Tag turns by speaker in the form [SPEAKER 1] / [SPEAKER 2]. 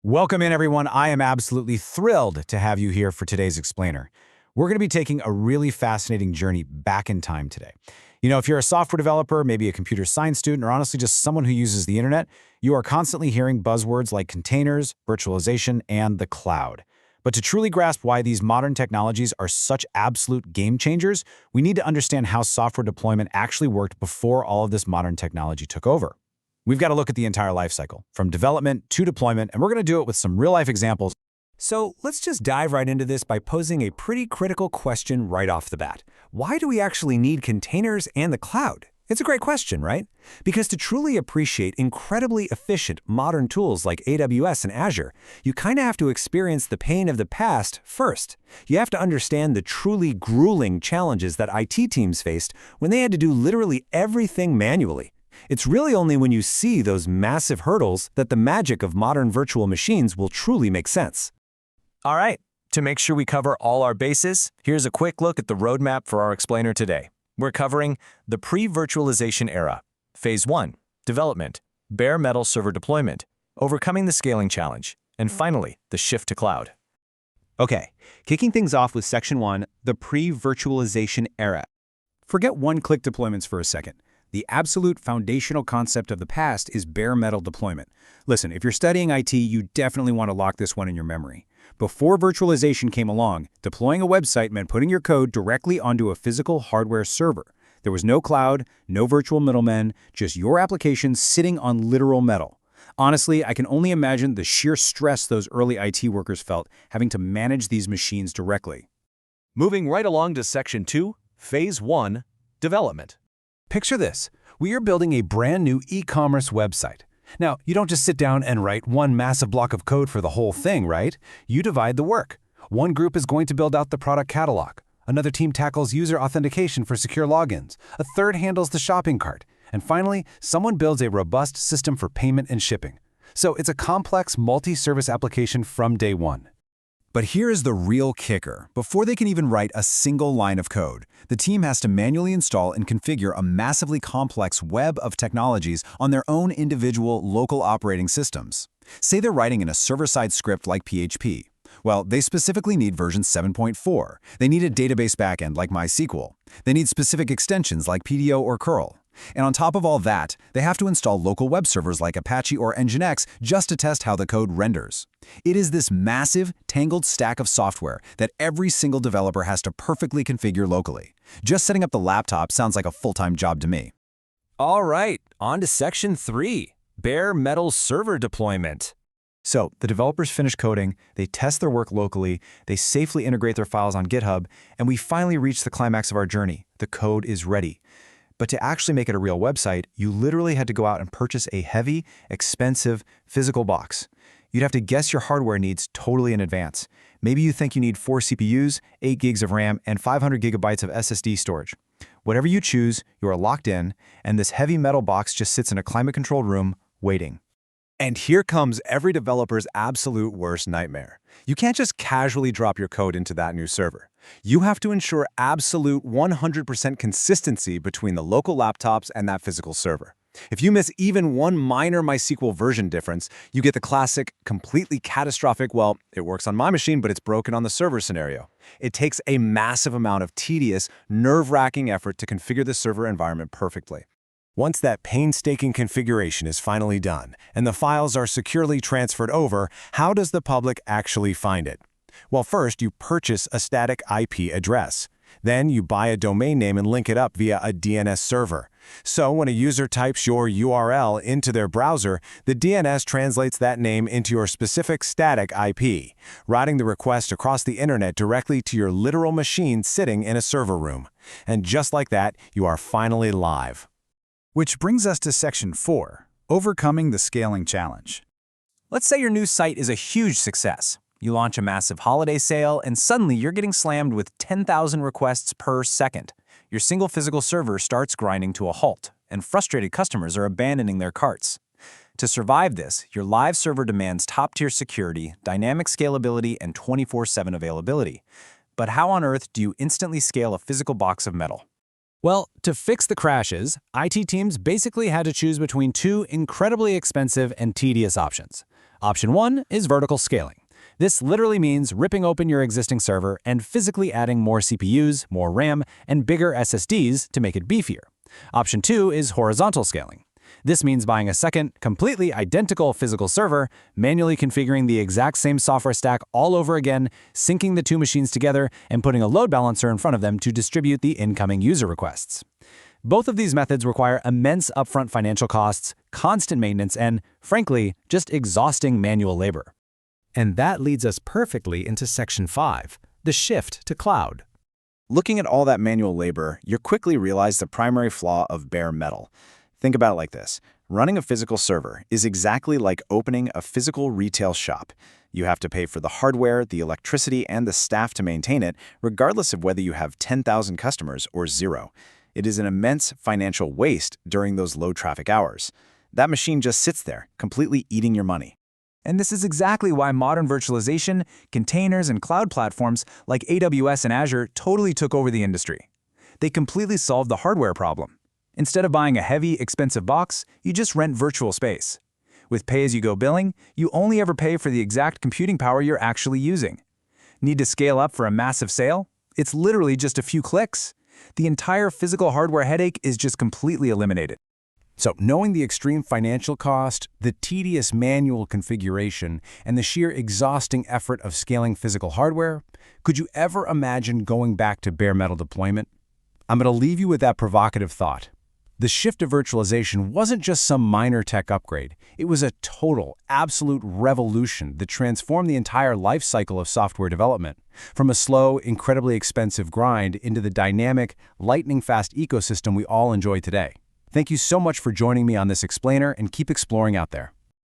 [SPEAKER 1] Welcome in, everyone. I am absolutely thrilled to have you here for today's explainer. We're going to be taking a really fascinating journey back in time today. If you're a software developer, maybe a computer science student, or honestly just someone who uses the internet, you are constantly hearing buzzwords like containers, virtualization, and the cloud. But to truly grasp why these modern technologies are such absolute game changers, we need to understand how software deployment actually worked before all of this modern technology took over. We've got to look at the entire life cycle, from development to deployment, and we're going to do it with some real-life examples.
[SPEAKER 2] So let's just dive right into this by posing a pretty critical question right off the bat. Why do we actually need containers and the cloud? It's a great question, right? Because to truly appreciate incredibly efficient modern tools like AWS and Azure, you kind of have to experience the pain of the past first. You have to understand the truly grueling challenges that IT teams faced when they had to do literally everything manually. It's really only when you see those massive hurdles that the magic of modern virtual machines will truly make sense.
[SPEAKER 3] All right, to make sure we cover all our bases, here's a quick look at the roadmap for our explainer today. We're covering the pre-virtualization era, Phase 1, development, bare metal server deployment, overcoming the scaling challenge, and finally, the shift to cloud.
[SPEAKER 4] Okay, kicking things off with Section 1, the pre-virtualization era.
[SPEAKER 1] Forget one-click deployments for a second. The absolute foundational concept of the past is bare metal deployment. Listen, if you're studying IT, you definitely want to lock this one in your memory. Before virtualization came along, deploying a website meant putting your code directly onto a physical hardware server. There was no cloud, no virtual middlemen, just your application sitting on literal metal. Honestly, I can only imagine the sheer stress those early IT workers felt having to manage these machines directly.
[SPEAKER 3] Moving right along to Section 2, Phase 1, development.
[SPEAKER 2] Picture this. We are building a brand new e-commerce website. Now, you don't just sit down and write one massive block of code for the whole thing, right? You divide the work. One group is going to build out the product catalog. Another team tackles user authentication for secure logins. A third handles the shopping cart. And finally, someone builds a robust system for payment and shipping. So it's a complex multi-service application from day one.
[SPEAKER 5] But here is the real kicker. Before they can even write a single line of code, the team has to manually install and configure a massively complex web of technologies on their own individual local operating systems. Say they're writing in a server-side script like PHP. Well, they specifically need version 7.4. They need a database backend like MySQL. They need specific extensions like PDO or curl. And on top of all that, they have to install local web servers like Apache or Nginx just to test how the code renders. It is this massive, tangled stack of software that every single developer has to perfectly configure locally. Just setting up the laptop sounds like a full-time job to me.
[SPEAKER 3] All right, on to Section 3, bare metal server deployment.
[SPEAKER 1] So, the developers finish coding, they test their work locally, they safely integrate their files on GitHub, and we finally reach the climax of our journey. The code is ready. But to actually make it a real website, you literally had to go out and purchase a heavy, expensive, physical box. You'd have to guess your hardware needs totally in advance. Maybe you think you need 4 CPUs, 8 gigs of RAM, and 500 gigabytes of SSD storage. Whatever you choose, you are locked in, and this heavy metal box just sits in a climate-controlled room, waiting.
[SPEAKER 2] And here comes every developer's absolute worst nightmare. You can't just casually drop your code into that new server. You have to ensure absolute 100% consistency between the local laptops and that physical server. If you miss even one minor MySQL version difference, you get the classic, completely catastrophic, well, it works on my machine, but it's broken on the server scenario. It takes a massive amount of tedious, nerve-wracking effort to configure the server environment perfectly. Once that painstaking configuration is finally done and the files are securely transferred over, how does the public actually find it? Well, first, you purchase a static IP address. Then you buy a domain name and link it up via a DNS server. So when a user types your URL into their browser, the DNS translates that name into your specific static IP, routing the request across the internet directly to your literal machine sitting in a server room. And just like that, you are finally live.
[SPEAKER 1] Which brings us to Section 4, overcoming the scaling challenge.
[SPEAKER 3] Let's say your new site is a huge success. You launch a massive holiday sale, and suddenly you're getting slammed with 10,000 requests per second. Your single physical server starts grinding to a halt, and frustrated customers are abandoning their carts. To survive this, your live server demands top-tier security, dynamic scalability, and 24/7 availability. But how on earth do you instantly scale a physical box of metal?
[SPEAKER 1] Well, to fix the crashes, IT teams basically had to choose between two incredibly expensive and tedious options.
[SPEAKER 3] Option 1 is vertical scaling. This literally means ripping open your existing server and physically adding more CPUs, more RAM, and bigger SSDs to make it beefier. Option 2 is horizontal scaling. This means buying a second, completely identical physical server, manually configuring the exact same software stack all over again, syncing the two machines together, and putting a load balancer in front of them to distribute the incoming user requests. Both of these methods require immense upfront financial costs, constant maintenance, and, frankly, just exhausting manual labor.
[SPEAKER 4] And that leads us perfectly into Section 5, the shift to cloud.
[SPEAKER 2] Looking at all that manual labor, you quickly realize the primary flaw of bare metal. Think about it like this. Running a physical server is exactly like opening a physical retail shop. You have to pay for the hardware, the electricity, and the staff to maintain it, regardless of whether you have 10,000 customers or 0. It is an immense financial waste during those low-traffic hours. That machine just sits there, completely eating your money.
[SPEAKER 3] And this is exactly why modern virtualization, containers, and cloud platforms like AWS and Azure totally took over the industry. They completely solved the hardware problem. Instead of buying a heavy, expensive box, you just rent virtual space. With pay-as-you-go billing, you only ever pay for the exact computing power you're actually using. Need to scale up for a massive sale? It's literally just a few clicks. The entire physical hardware headache is just completely eliminated.
[SPEAKER 5] So, knowing the extreme financial cost, the tedious manual configuration, and the sheer exhausting effort of scaling physical hardware, could you ever imagine going back to bare metal deployment? I'm going to leave you with that provocative thought. The shift to virtualization wasn't just some minor tech upgrade. It was a total, absolute revolution that transformed the entire life cycle of software development, from a slow, incredibly expensive grind into the dynamic, lightning-fast ecosystem we all enjoy today. Thank you so much for joining me on this explainer, and keep exploring out there.